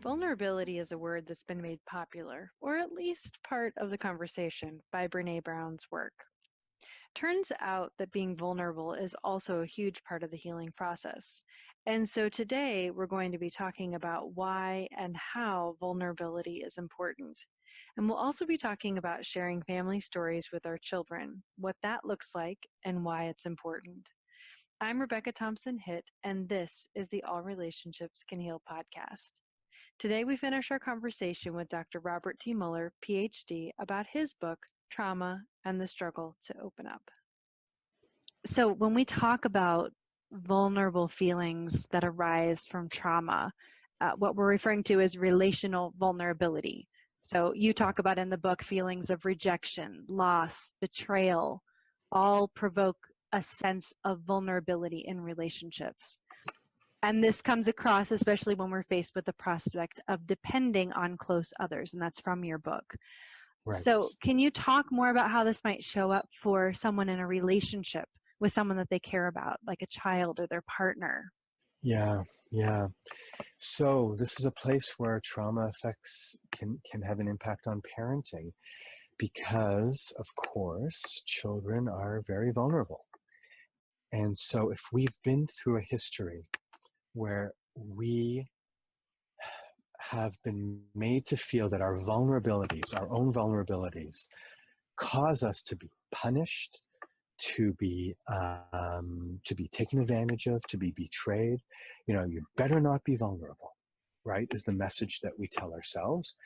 Vulnerability is a word that's been made popular, or at least part of the conversation, by Brene Brown's work. Turns out that being vulnerable is also a huge part of the healing process. And so today we're going to be talking about why and how vulnerability is important. And we'll also be talking about sharing family stories with our children, what that looks like, and why it's important. I'm Rebecca Thompson Hitt, and this is the All Relationships Can Heal podcast. Today we finish our conversation with Dr. Robert T. Muller, PhD, about his book, Trauma and the Struggle to Open Up. So when we talk about vulnerable feelings that arise from trauma, what we're referring to is relational vulnerability. So you talk about in the book feelings of rejection, loss, betrayal, all provoke a sense of vulnerability in relationships. And this comes across especially when we're faced with the prospect of depending on close others, and that's from your book. Right. So can you talk more about how this might show up for someone in a relationship with someone that they care about, like a child or their partner? Yeah. So this is a place where trauma effects can have an impact on parenting because, of course, children are very vulnerable. And so if we've been through a history where we have been made to feel that our vulnerabilities, our own vulnerabilities, cause us to be punished, to be taken advantage of, to be betrayed, you better not be vulnerable, right? Is the message that we tell ourselves,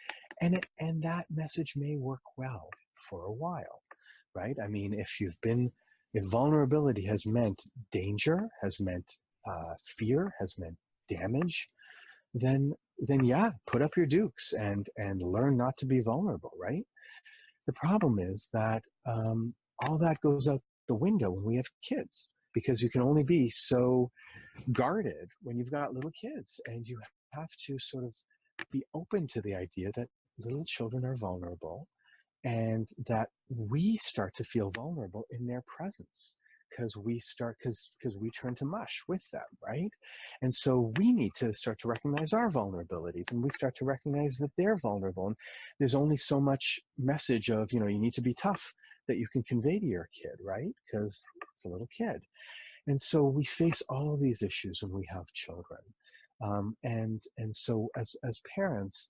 and that message may work well for a while, right? I mean, if vulnerability has meant danger, has meant fear, has meant damage, then yeah, put up your dukes and learn not to be vulnerable, right? The problem is that all that goes out the window when we have kids, because you can only be so guarded when you've got little kids, and you have to sort of be open to the idea that little children are vulnerable and that we start to feel vulnerable in their presence because we turn to mush with them, right? And so we need to start to recognize our vulnerabilities, and we start to recognize that they're vulnerable, and there's only so much message of, you need to be tough that you can convey to your kid, right? Because it's a little kid. And so we face all of these issues when we have children. And so as parents,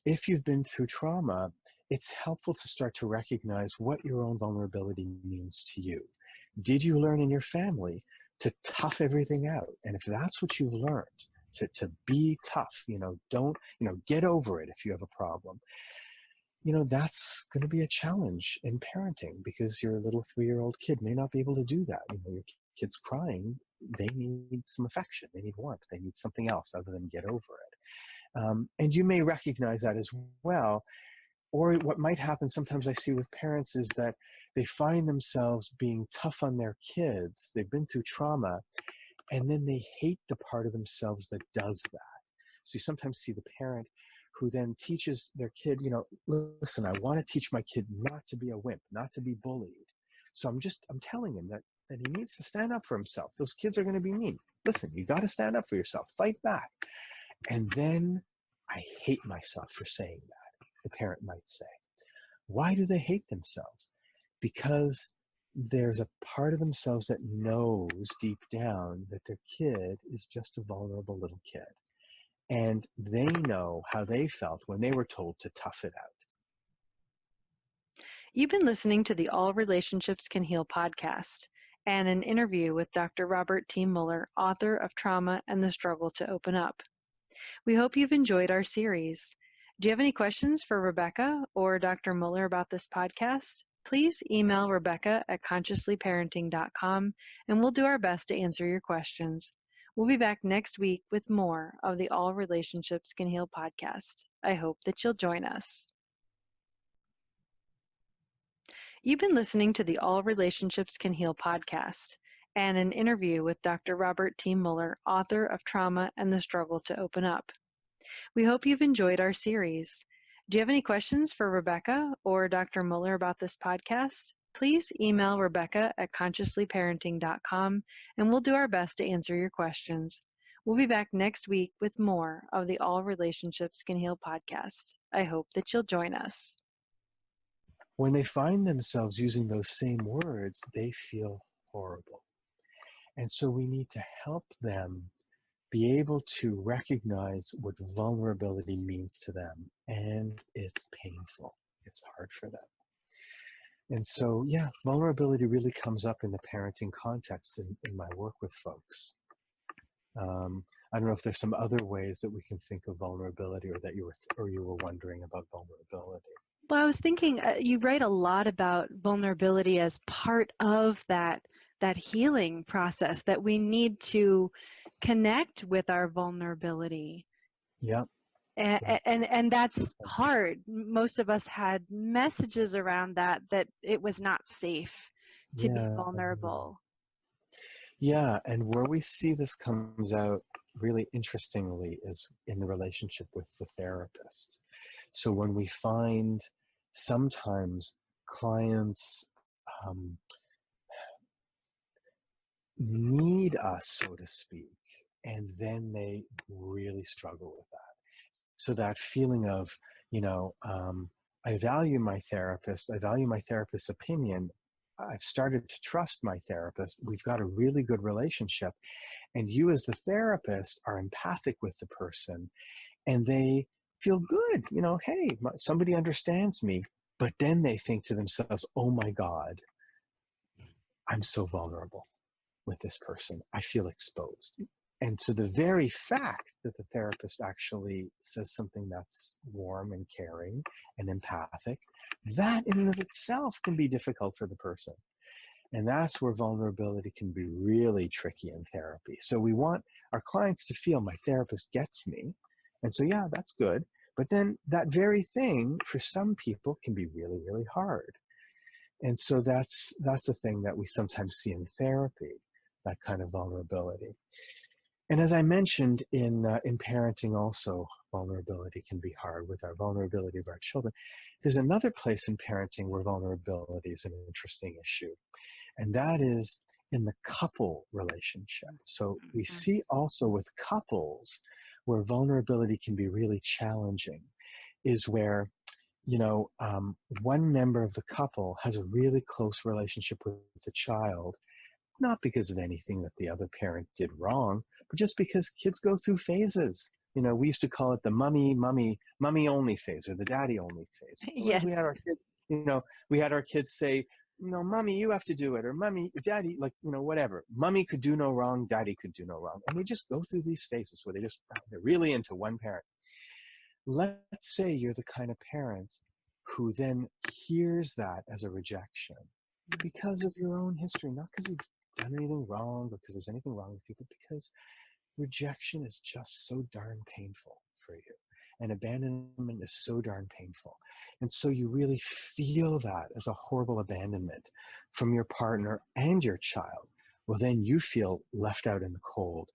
if you've been through trauma, it's helpful to start to recognize what your own vulnerability means to you. Did you learn in your family to tough everything out? And if that's what you've learned, to be tough, don't, get over it if you have a problem, that's going to be a challenge in parenting, because your little 3-year-old kid may not be able to do that. Your kid's crying, they need some affection, they need warmth, they need something else other than get over it. And you may recognize that as well. Or what might happen sometimes I see with parents is that they find themselves being tough on their kids. They've been through trauma, and then they hate the part of themselves that does that. So you sometimes see the parent who then teaches their kid, listen, I want to teach my kid not to be a wimp, not to be bullied. So I'm telling him that he needs to stand up for himself. Those kids are going to be mean. Listen, you got to stand up for yourself, fight back. And then I hate myself for saying that, the parent might say. Why do they hate themselves? Because there's a part of themselves that knows deep down that their kid is just a vulnerable little kid. And they know how they felt when they were told to tough it out. You've been listening to the All Relationships Can Heal podcast and an interview with Dr. Robert T. Muller, author of Trauma and the Struggle to Open Up. We hope you've enjoyed our series. Do you have any questions for Rebecca or Dr. Muller about this podcast? Please email Rebecca at consciouslyparenting.com, and we'll do our best to answer your questions. We'll be back next week with more of the All Relationships Can Heal podcast. I hope that you'll join us. You've been listening to the All Relationships Can Heal podcast and an interview with Dr. Robert T. Muller, author of Trauma and the Struggle to Open Up. We hope you've enjoyed our series. Do you have any questions for Rebecca or Dr. Muller about this podcast? Please email Rebecca at consciouslyparenting.com, and we'll do our best to answer your questions. We'll be back next week with more of the All Relationships Can Heal podcast. I hope that you'll join us. When they find themselves using those same words, they feel horrible. And so we need to help them be able to recognize what vulnerability means to them. And it's painful. It's hard for them. And so, yeah, vulnerability really comes up in the parenting context in my work with folks. I don't know if there's some other ways that we can think of vulnerability, or that you were wondering about vulnerability. Well, I was thinking you write a lot about vulnerability as part of that healing process, that we need to connect with our vulnerability. Yeah. And that's hard. Most of us had messages around that it was not safe to be vulnerable. Yeah, and where we see this comes out really interestingly is in the relationship with the therapist. So when we find sometimes clients need us, so to speak, and then they really struggle with that. So that feeling of, I value my therapist, I value my therapist's opinion, I've started to trust my therapist, we've got a really good relationship, and you as the therapist are empathic with the person, and they feel good, hey, somebody understands me, but then they think to themselves, oh my God, I'm so vulnerable with this person. I feel exposed. And so the very fact that the therapist actually says something that's warm and caring and empathic, that in and of itself can be difficult for the person. And that's where vulnerability can be really tricky in therapy. So we want our clients to feel my therapist gets me. And so, yeah, that's good. But then that very thing for some people can be really, really hard. And so that's a thing that we sometimes see in therapy, that kind of vulnerability. And as I mentioned in parenting also, vulnerability can be hard with our vulnerability of our children. There's another place in parenting where vulnerability is an interesting issue, and that is in the couple relationship. So we see also with couples where vulnerability can be really challenging is where, one member of the couple has a really close relationship with the child, not because of anything that the other parent did wrong, but just because kids go through phases. We used to call it the mommy only phase, or the daddy only phase. Yes. We had our kids, we had our kids say, mommy, you have to do it, or mommy, daddy, whatever. Mommy could do no wrong, daddy could do no wrong. And they just go through these phases where they're really into one parent. Let's say you're the kind of parent who then hears that as a rejection because of your own history, not because you've done anything wrong or because there's anything wrong with you, but because rejection is just so darn painful for you. And abandonment is so darn painful. And so you really feel that as a horrible abandonment from your partner and your child. Well, then you feel left out in the cold.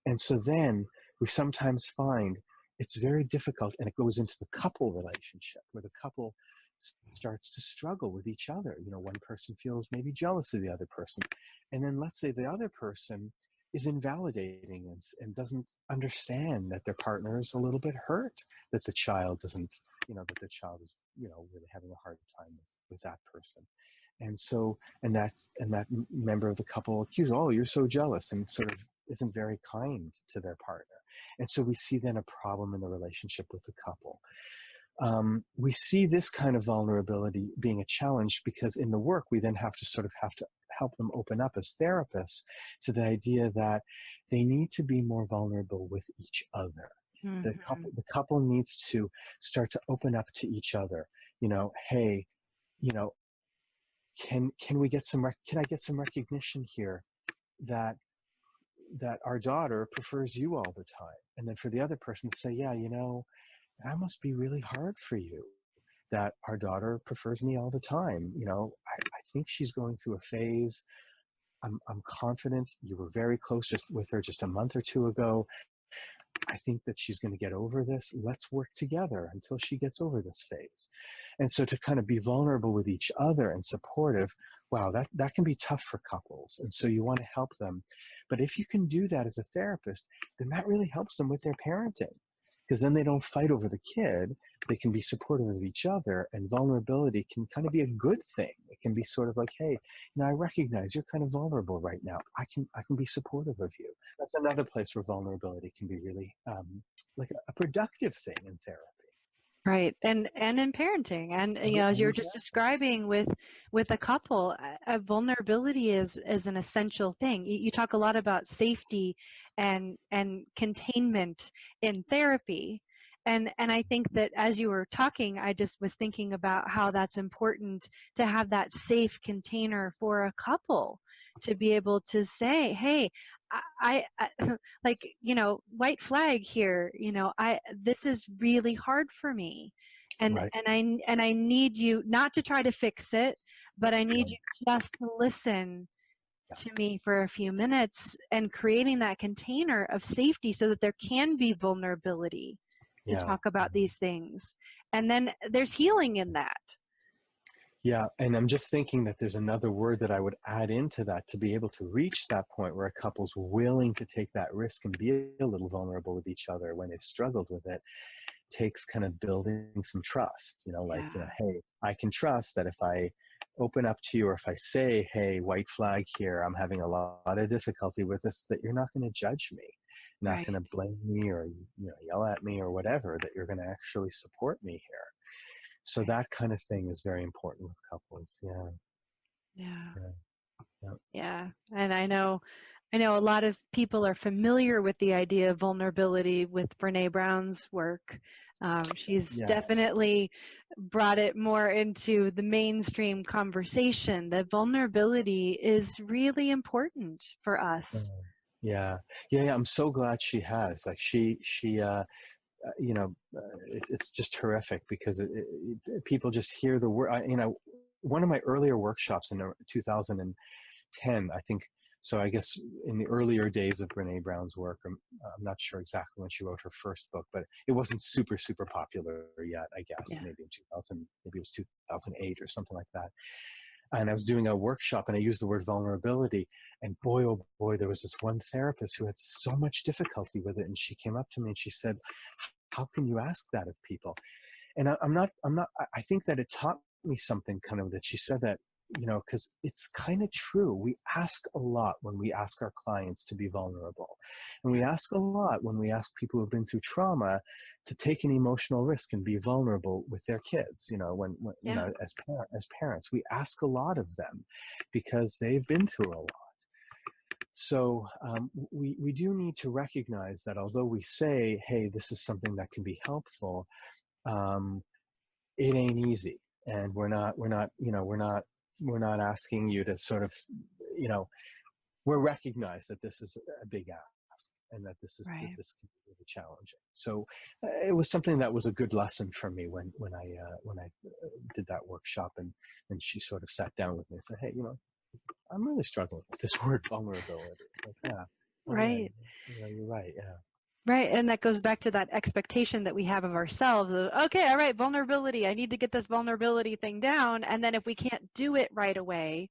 And so then we sometimes find it's very difficult, and it goes into the couple relationship where the couple starts to struggle with each other. One person feels maybe jealous of the other person. And then let's say the other person is invalidating and doesn't understand that their partner is a little bit hurt, that the child doesn't, that the child is, really having a hard time with that person. And so, and that member of the couple accuses, oh, you're so jealous, and sort of isn't very kind to their partner. And so we see then a problem in the relationship with the couple. We see this kind of vulnerability being a challenge because in the work we then have to help them open up as therapists to the idea that they need to be more vulnerable with each other. Mm-hmm. The couple needs to start to open up to each other. Hey, can I get some recognition here that our daughter prefers you all the time? And then for the other person to say, yeah, that must be really hard for you that our daughter prefers me all the time. I think she's going through a phase. I'm confident you were very close with her just a month or two ago. I think that she's going to get over this. Let's work together until she gets over this phase. And so to kind of be vulnerable with each other and supportive wow, that can be tough for couples. And so you want to help them. But if you can do that as a therapist, then that really helps them with their parenting, because then they don't fight over the kid. They can be supportive of each other, and vulnerability can kind of be a good thing. It can be sort of like, hey, I recognize you're kind of vulnerable right now. I can be supportive of you. That's another place where vulnerability can be really like a productive thing in therapy. Right. And in parenting, and as you were just describing with a couple, a vulnerability is an essential thing. You talk a lot about safety and containment in therapy. And I think that as you were talking, I just was thinking about how that's important to have that safe container for a couple to be able to say, hey, I like, white flag here, this is really hard for me. And Right. I need you not to try to fix it, but I need you just to listen to me for a few minutes, and creating that container of safety so that there can be vulnerability to Yeah. talk about these things. And then there's healing in that. Yeah, and I'm just thinking that there's another word that I would add into that to be able to reach that point where a couple's willing to take that risk and be a little vulnerable with each other when they've struggled with it, takes kind of building some trust, Yeah. hey, I can trust that if I open up to you, or if I say, hey, white flag here, I'm having a lot of difficulty with this, that you're not going to judge me, not Right. going to blame me or yell at me or whatever, that you're going to actually support me here. So that kind of thing is very important with couples. Yeah. Yeah. Yeah. Yeah. Yeah. And I know a lot of people are familiar with the idea of vulnerability with Brene Brown's work. She's Yeah. definitely brought it more into the mainstream conversation. That vulnerability is really important for us. Yeah. Yeah. I'm so glad she has. Like it's just terrific, because people just hear the word. One of my earlier workshops in 2010, I think. So I guess in the earlier days of Brene Brown's work, I'm not sure exactly when she wrote her first book, but it wasn't super, super popular yet, I guess. Yeah. Maybe in 2000, maybe it was 2008 or something like that. And I was doing a workshop, and I used the word vulnerability. And boy, oh boy, there was this one therapist who had so much difficulty with it. And she came up to me and she said, how can you ask that of people? And I think that it taught me something, kind of, that she said that, because it's kind of true. We ask a lot when we ask our clients to be vulnerable. And we ask a lot when we ask people who've been through trauma to take an emotional risk and be vulnerable with their kids. When as parents, we ask a lot of them because they've been through a lot. So we do need to recognize that although we say, hey, this is something that can be helpful, it ain't easy. And we're not asking you to sort of, we're recognize that this is a big ask, and that this Right. can be really challenging. So it was something that was a good lesson for me when I did that workshop, and she sort of sat down with me and said, hey, I'm really struggling with this word vulnerability. Like, yeah, oh yeah, Right. you're right, yeah. Right. And that goes back to that expectation that we have of ourselves. Okay, all right, vulnerability. I need to get this vulnerability thing down. And then if we can't do it right away,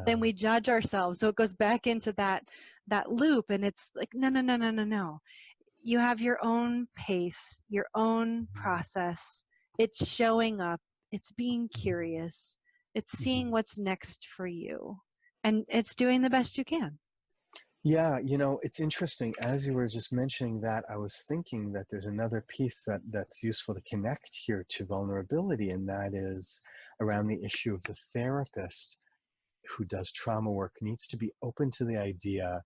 then we judge ourselves. So it goes back into that loop. And it's like, no, no, no, no, no, no. You have your own pace, your own process. It's showing up. It's being curious. It's seeing what's next for you. And it's doing the best you can. Yeah, it's interesting. As you were just mentioning that, I was thinking that there's another piece that's useful to connect here to vulnerability, and that is around the issue of the therapist who does trauma work needs to be open to the idea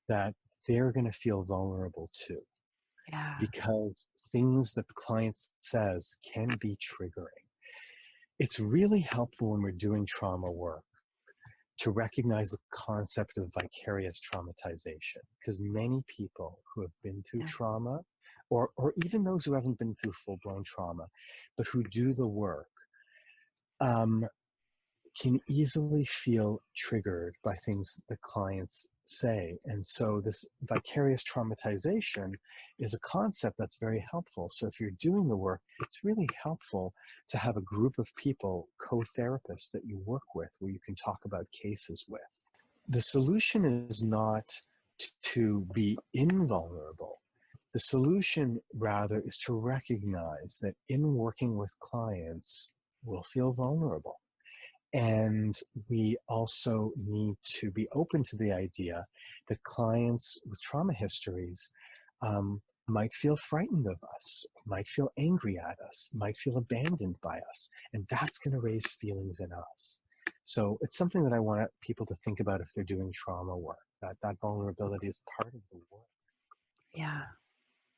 that they're going to feel vulnerable too, Yeah. because things that the client says can be triggering. It's really helpful when we're doing trauma work to recognize the concept of vicarious traumatization, because many people who have been through trauma, or even those who haven't been through full-blown trauma, but who do the work, can easily feel triggered by things the clients say. And so this vicarious traumatization is a concept that's very helpful. So if you're doing the work, it's really helpful to have a group of people, co-therapists that you work with, where you can talk about cases with. The solution is not to be invulnerable. The solution, rather, is to recognize that in working with clients, we'll feel vulnerable. And we also need to be open to the idea that clients with trauma histories might feel frightened of us, might feel angry at us, might feel abandoned by us, and that's going to raise feelings in us. So it's something that I want people to think about if they're doing trauma work, that vulnerability is part of the work. Yeah.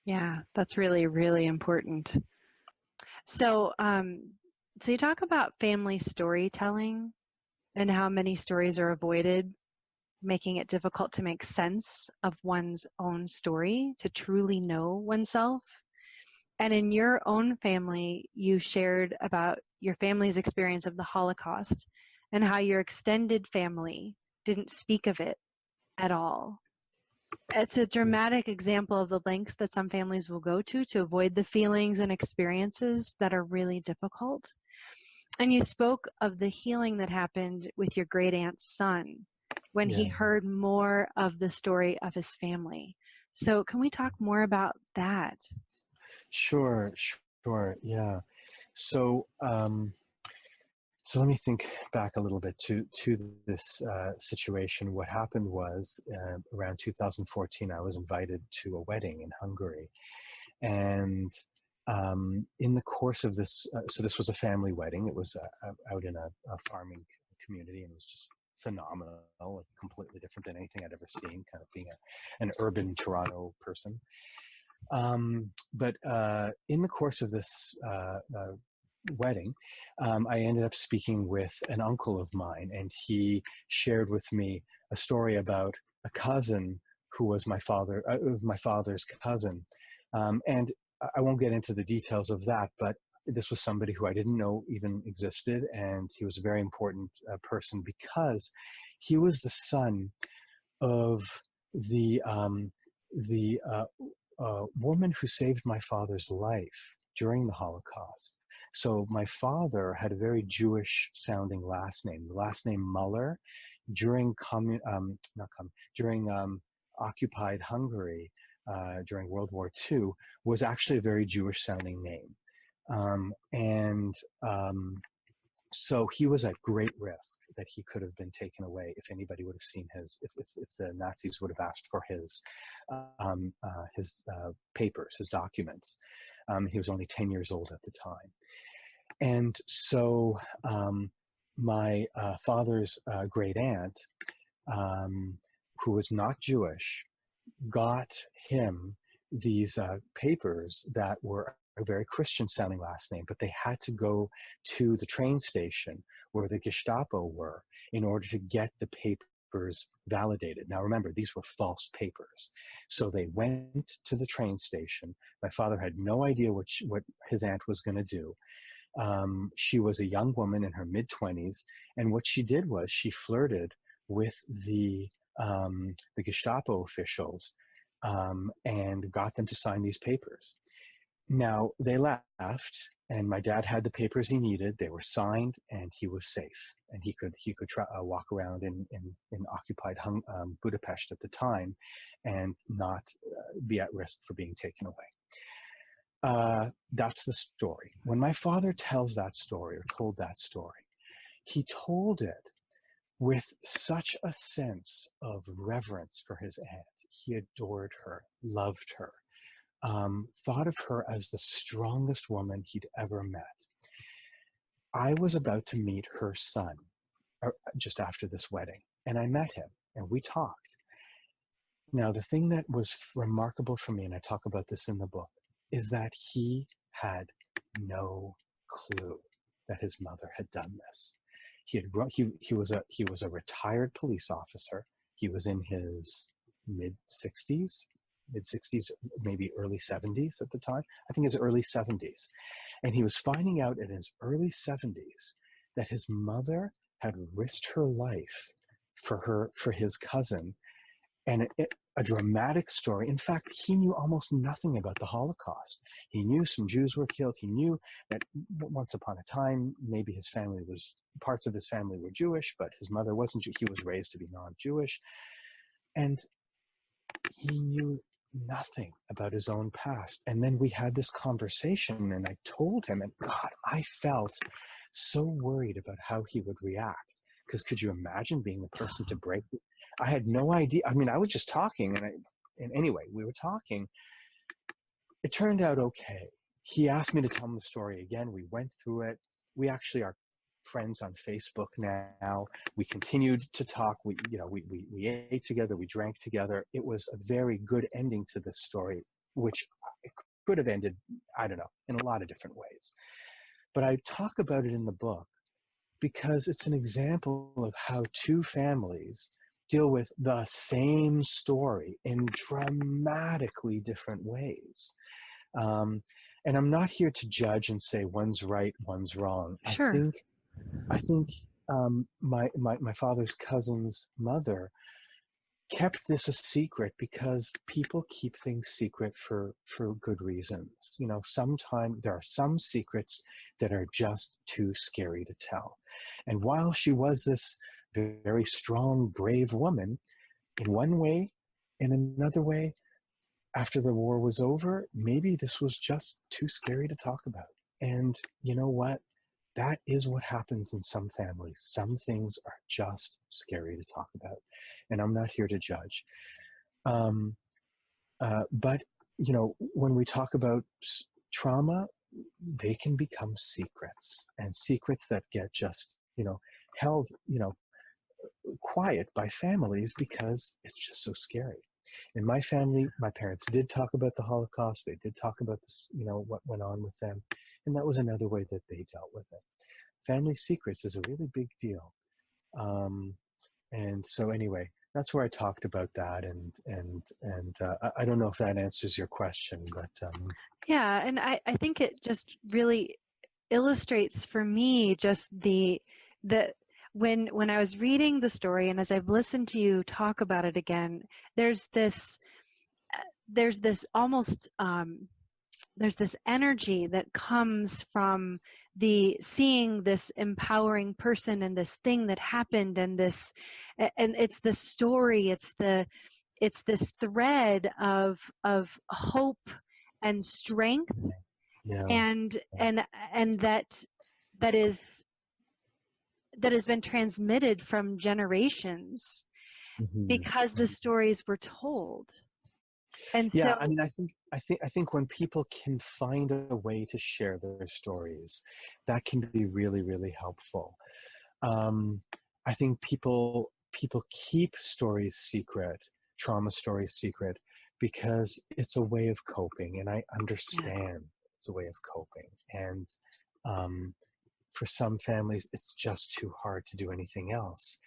Yeah, that's really, really important. So, so you talk about family storytelling and how many stories are avoided, making it difficult to make sense of one's own story, to truly know oneself. And in your own family, you shared about your family's experience of the Holocaust and how your extended family didn't speak of it at all. It's a dramatic example of the lengths that some families will go to avoid the feelings and experiences that are really difficult. And you spoke of the healing that happened with your great aunt's son when he heard more of the story of his family. So can we talk more about that? Sure, yeah. So, so let me think back a little bit to this situation. What happened was around 2014, I was invited to a wedding in Hungary. And in the course of this, so this was a family wedding. It was out in a farming community, and it was just phenomenal, completely different than anything I'd ever seen, kind of being an urban Toronto person. But in the course of this wedding, I ended up speaking with an uncle of mine, and he shared with me a story about a cousin who was my father's cousin. And I won't get into the details of that, but this was somebody who I didn't know even existed, and he was a very important person because he was the son of the woman who saved my father's life during the Holocaust. So my father had a very Jewish-sounding last name. The last name Muller, during occupied Hungary during World War II, was actually a very Jewish-sounding name, so he was at great risk that he could have been taken away if anybody would have seen if the Nazis would have asked for his papers, his documents. He was only 10 years old at the time. And so my father's great aunt, who was not Jewish, got him these papers that were a very Christian sounding last name, but they had to go to the train station where the Gestapo were in order to get the papers validated. Now remember, these were false papers. So they went to the train station. My father had no idea what his aunt was going to do. She was a young woman in her mid-20s, and what she did was she flirted with the Gestapo officials and got them to sign these papers. Now, they left, and my dad had the papers he needed. They were signed, and he was safe. And he could walk around in occupied Budapest at the time and not be at risk for being taken away. That's the story. When my father tells that story, or told that story, he told it with such a sense of reverence for his aunt. He adored her, loved her. Thought of her as the strongest woman he'd ever met. I was about to meet her son just after this wedding, and I met him, and we talked. Now, the thing that was remarkable for me, and I talk about this in the book, is that he had no clue that his mother had done this. He was a retired police officer. He was in his mid-60s, maybe early 70s at the time. I think his early 70s. And he was finding out in his early 70s that his mother had risked her life for his cousin, and a dramatic story. In fact, he knew almost nothing about the Holocaust. He knew some Jews were killed. He knew that once upon a time, maybe parts of his family were Jewish, but his mother wasn't. He was raised to be non-Jewish. And he knew nothing about his own past. And then we had this conversation, and I told him, and God, I felt so worried about how he would react. Because could you imagine being the person to break? I had no idea. I mean, I was just talking, and anyway, we were talking. It turned out okay. He asked me to tell him the story again. We went through it. We actually are friends on Facebook now. We continued to talk. We ate together. We drank together. It was a very good ending to this story, which could have ended, I don't know, in a lot of different ways. But I talk about it in the book because it's an example of how two families deal with the same story in dramatically different ways. And I'm not here to judge and say one's right, one's wrong. Sure. I think my father's cousin's mother kept this a secret because people keep things secret for good reasons. You know, sometimes there are some secrets that are just too scary to tell. And while she was this very strong, brave woman, in one way, in another way, after the war was over, maybe this was just too scary to talk about. And you know what? That is what happens in some families. Some things are just scary to talk about. And I'm not here to judge. But, you know, when we talk about trauma, they can become secrets, and secrets that get just, you know, held, you know, quiet by families because it's just so scary. In my family, my parents did talk about the Holocaust. They did talk about this, you know, what went on with them. And that was another way that they dealt with it. Family secrets is a really big deal. And so anyway, that's where I talked about that. And I don't know if that answers your question, but Yeah, and I think it just really illustrates for me just the when I was reading the story, and as I've listened to you talk about it again, there's this almost there's this energy that comes from the seeing this empowering person and this thing that happened, and it's the story, it's this thread of hope and strength, yeah. and that has been transmitted from generations Mm-hmm. because the stories were told. And Yeah, I so mean, I think when people can find a way to share their stories, that can be really, really helpful. Um, I think people keep stories secret, trauma stories secret, because it's a way of coping, and I yeah, understand it's a way of coping. And um, for some families, it's just too hard to do anything else.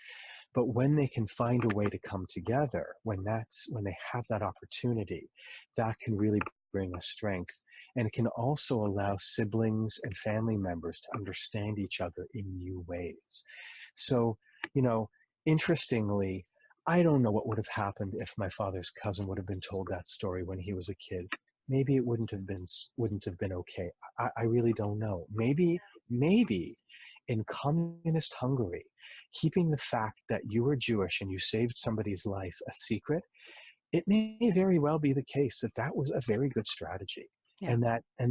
But when they can find a way to come together, when they have that opportunity, that can really bring a strength. And it can also allow siblings and family members to understand each other in new ways. So, you know, interestingly, I don't know what would have happened if my father's cousin would have been told that story when he was a kid. Maybe it wouldn't have been okay. I really don't know. Maybe in communist Hungary, keeping the fact that you were Jewish and you saved somebody's life a secret, it may very well be the case that that was a very good strategy, yeah, and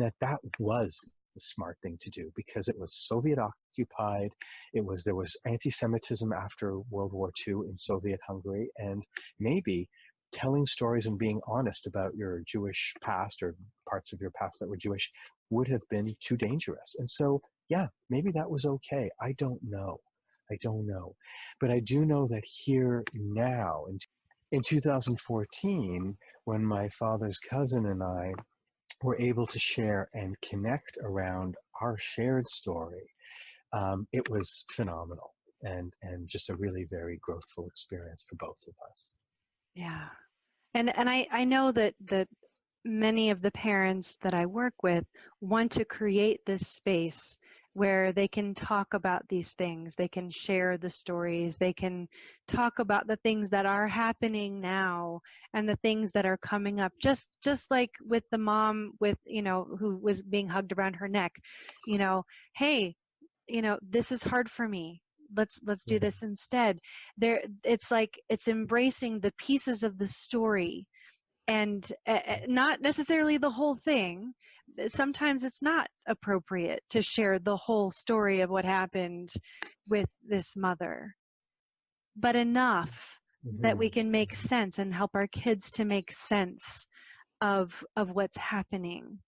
that was the smart thing to do because it was Soviet occupied. There was anti-Semitism after World War II in Soviet Hungary, and maybe telling stories and being honest about your Jewish past or parts of your past that were Jewish would have been too dangerous. And so, yeah, maybe that was okay. I don't know. But I do know that here now in 2014, when my father's cousin and I were able to share and connect around our shared story, it was phenomenal and just a really very growthful experience for both of us. yeah. And I know that many of the parents that I work with want to create this space where they can talk about these things. They can share the stories. They can talk about the things that are happening now and the things that are coming up. Just like with the mom with, who was being hugged around her neck, hey, this is hard for me. Let's do this instead. It's like it's embracing the pieces of the story and not necessarily the whole thing. Sometimes it's not appropriate to share the whole story of what happened with this mother, but enough that we can make sense and help our kids to make sense of what's happening.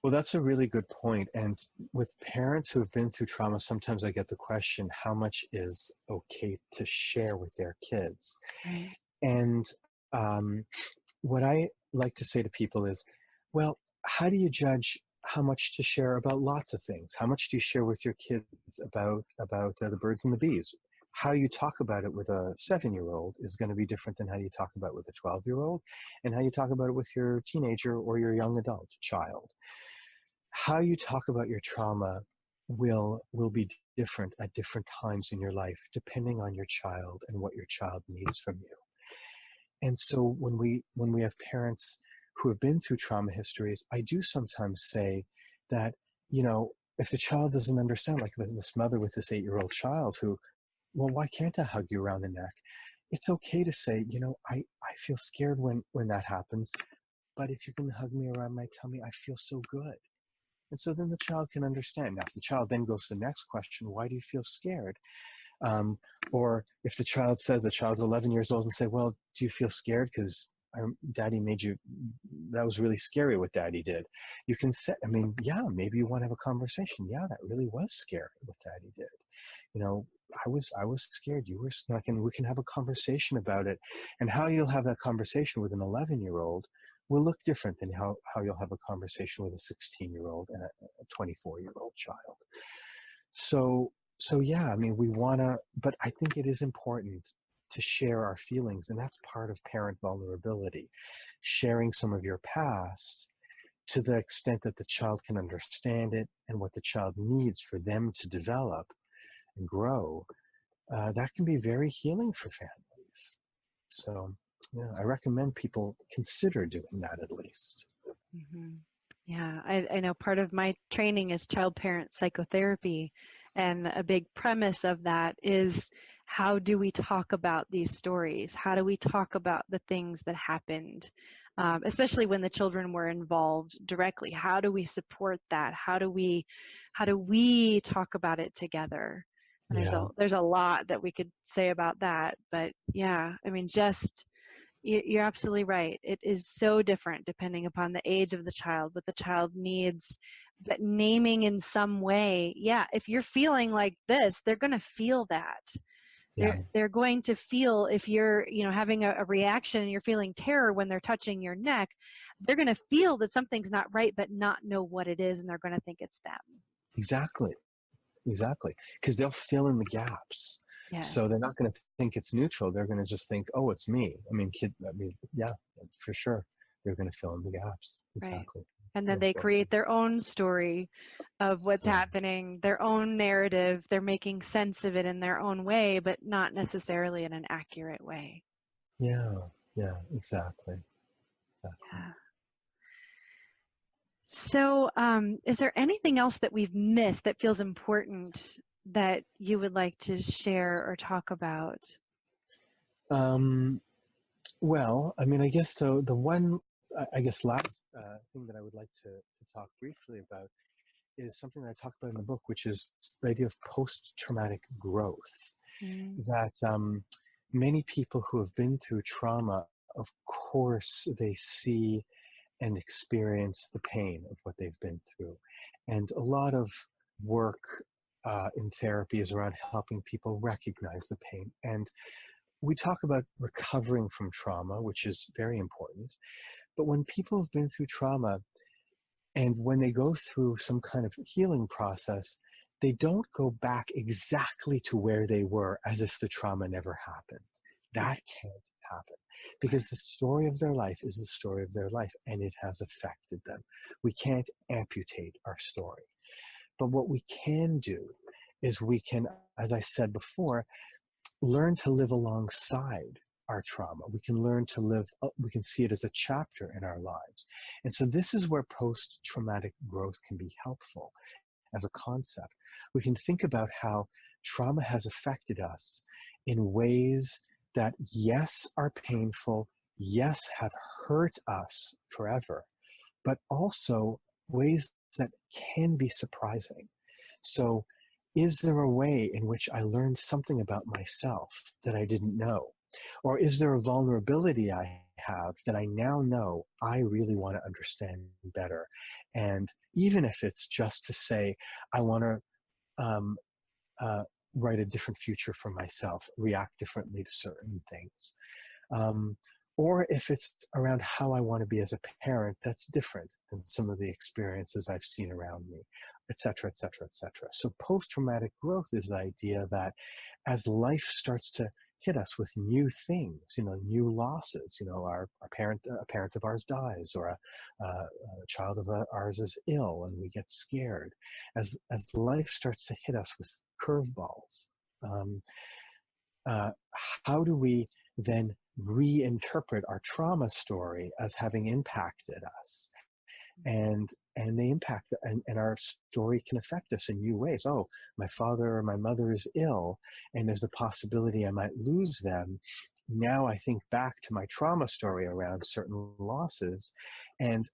Well, that's a really good point. And with parents who have been through trauma, sometimes I get the question, how much is okay to share with their kids? Right. And what I like to say to people is, well, how do you judge how much to share about lots of things? How much do you share with your kids about the birds and the bees? How you talk about it with a 7-year-old is going to be different than how you talk about it with a 12-year-old, and how you talk about it with your teenager or your young adult child. How you talk about your trauma will be different at different times in your life, depending on your child and what your child needs from you. And so when we have parents who have been through trauma histories, I do sometimes say that, if the child doesn't understand, like this mother with this 8-year-old child who, well, why can't I hug you around the neck? It's okay to say, I feel scared when that happens, but if you can hug me around my tummy, I feel so good. And so then the child can understand. Now, if the child then goes to the next question, why do you feel scared? Or if the child's 11 years old and say, well, do you feel scared because daddy made you, that was really scary what daddy did. You can say, yeah, maybe you want to have a conversation. Yeah, that really was scary what daddy did. I was scared. You were like, and we can have a conversation about it. And how you'll have that conversation with an 11-year-old will look different than how you'll have a conversation with a 16-year-old and a 24-year-old child. So yeah, we want to, but I think it is important to share our feelings, and that's part of parent vulnerability, sharing some of your past to the extent that the child can understand it and what the child needs for them to develop and grow. That can be very healing for families. So yeah, I recommend people consider doing that at least. Mm-hmm. Yeah, I know part of my training is child parent psychotherapy, and a big premise of that is, how do we talk about these stories? How do we talk about the things that happened, especially when the children were involved directly? How do we support that? How do we talk about it together? And Yeah. there's a lot that we could say about that, but yeah, just you're absolutely right. It is so different depending upon the age of the child, what the child needs, but naming in some way. Yeah, if you're feeling like this, they're going to feel that. Yeah. They're going to feel, if you're, having a reaction and you're feeling terror when they're touching your neck, they're going to feel that something's not right, but not know what it is, and they're going to think it's them. Exactly. Because they'll fill in the gaps. Yes. So they're not going to think it's neutral. They're going to just think, oh, it's me. Yeah, for sure. They're going to fill in the gaps. Right. Exactly. And then Yeah. they create their own story of what's happening, their own narrative. They're making sense of it in their own way, but not necessarily in an accurate way. Yeah. Exactly. Yeah. So, is there anything else that we've missed that feels important that you would like to share or talk about? Well, I guess so. The one, last thing that I would like to talk briefly about is something that I talk about in the book, which is the idea of post-traumatic growth. Mm. That many people who have been through trauma, of course, they see and experience the pain of what they've been through. And a lot of work in therapy is around helping people recognize the pain. And we talk about recovering from trauma, which is very important. But when people have been through trauma, and when they go through some kind of healing process, they don't go back exactly to where they were as if the trauma never happened. That can't happen, because the story of their life is the story of their life, and it has affected them. We can't amputate our story. But what we can do is we can, as I said before, learn to live alongside our trauma. We can learn to live, we can see it as a chapter in our lives. And so this is where post-traumatic growth can be helpful as a concept. We can think about how trauma has affected us in ways that, yes, are painful, yes, have hurt us forever, but also ways that can be surprising. So is there a way in which I learned something about myself that I didn't know? Or is there a vulnerability I have that I now know I really want to understand better? And even if it's just to say, I want to write a different future for myself, react differently to certain things. Or if it's around how I want to be as a parent, that's different than some of the experiences I've seen around me, et cetera, et cetera, et cetera. So post-traumatic growth is the idea that as life starts to hit us with new things, new losses, a parent of ours dies, or a child of ours is ill and we get scared. As life starts to hit us with curveballs, how do we then reinterpret our trauma story as having impacted us? And they impact, and our story can affect us in new ways. Oh, my father or my mother is ill, and there's the possibility I might lose them. Now I think back to my trauma story around certain losses, and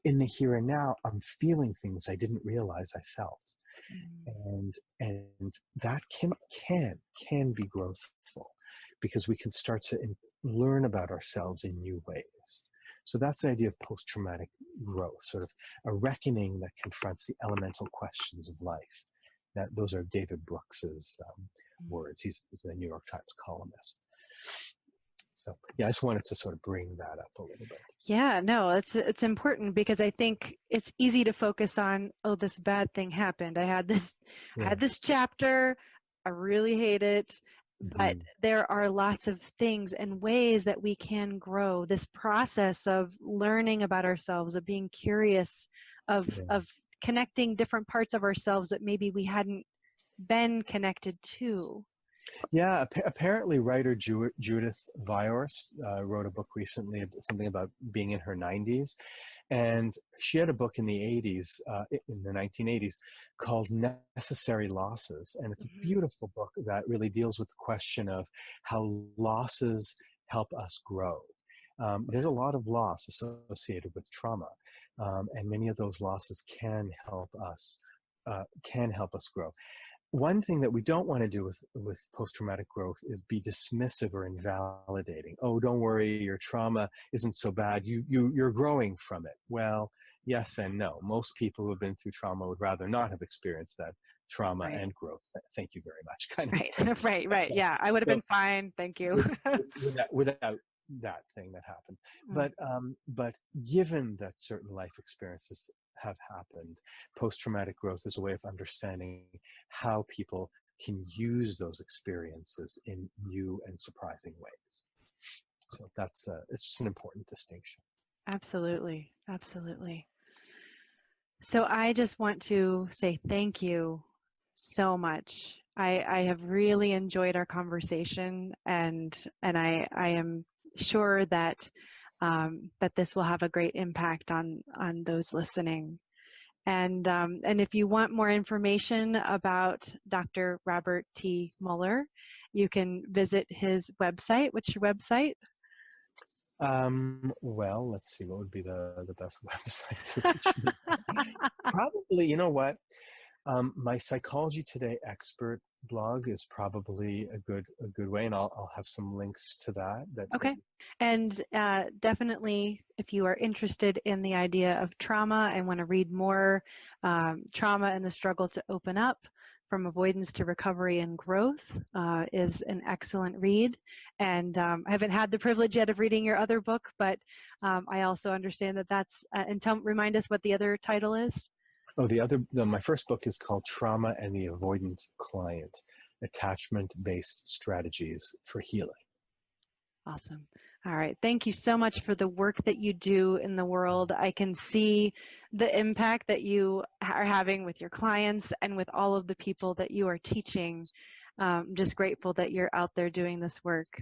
in the here and now, I'm feeling things I didn't realize I felt. And that can be growthful, because we can start to learn about ourselves in new ways. So that's the idea of post-traumatic growth, sort of a reckoning that confronts the elemental questions of life. Those are David Brooks's words. He's a New York Times columnist. So yeah, I just wanted to sort of bring that up a little bit. Yeah, no, it's important, because I think it's easy to focus on, oh, this bad thing happened. I had this chapter, I really hate it. But there are lots of things and ways that we can grow. This process of learning about ourselves, of being curious, of connecting different parts of ourselves that maybe we hadn't been connected to. Yeah, apparently writer Judith Viorst wrote a book recently, something about being in her 90s. And she had a book in the 80s, in the 1980s, called Necessary Losses. And it's a beautiful book that really deals with the question of how losses help us grow. There's a lot of loss associated with trauma, and many of those losses can help us grow. One thing that we don't want to do with post-traumatic growth is be dismissive or invalidating. Oh, don't worry, your trauma isn't so bad. You're growing from it. Well, yes and no. Most people who have been through trauma would rather not have experienced that trauma and growth. Thank you very much. Kind of thing. Right. Yeah, I would have been fine. Thank you. without that thing that happened. But given that certain life experiences have happened, post-traumatic growth is a way of understanding how people can use those experiences in new and surprising ways. So it's just an important distinction. Absolutely. So I just want to say thank you so much. I have really enjoyed our conversation, and I am sure that that this will have a great impact on those listening. And if you want more information about Dr. Robert T. Muller, you can visit his website. What's your website? Well, let's see, what would be the best website to reach me? Probably, you know what? My Psychology Today expert blog is probably a good way, and I'll have some links to that. Okay. And definitely, if you are interested in the idea of trauma and want to read more, Trauma and the Struggle to Open Up, From Avoidance to Recovery and Growth is an excellent read. And I haven't had the privilege yet of reading your other book, but I also understand that that's, and remind us what the other title is. Oh, my first book is called Trauma and the Avoidant Client, Attachment-Based Strategies for Healing. Awesome. All right. Thank you so much for the work that you do in the world. I can see the impact that you are having with your clients and with all of the people that you are teaching. Just grateful that you're out there doing this work.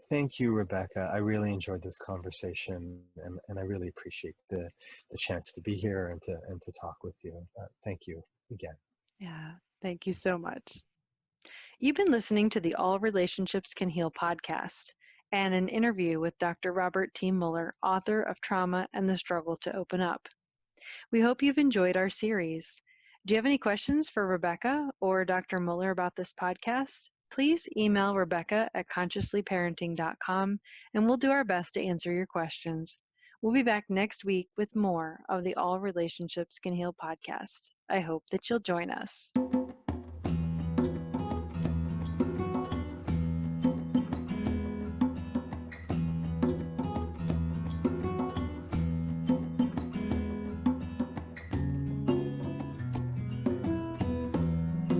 Thank you, Rebecca. I really enjoyed this conversation, and I really appreciate the chance to be here and to talk with you. Thank you again. Yeah. Thank you so much. You've been listening to the All Relationships Can Heal podcast and an interview with Dr. Robert T. Muller, author of Trauma and the Struggle to Open Up. We hope you've enjoyed our series. Do you have any questions for Rebecca or Dr. Muller about this podcast? Please email Rebecca at consciouslyparenting.com and we'll do our best to answer your questions. We'll be back next week with more of the All Relationships Can Heal podcast. I hope that you'll join us.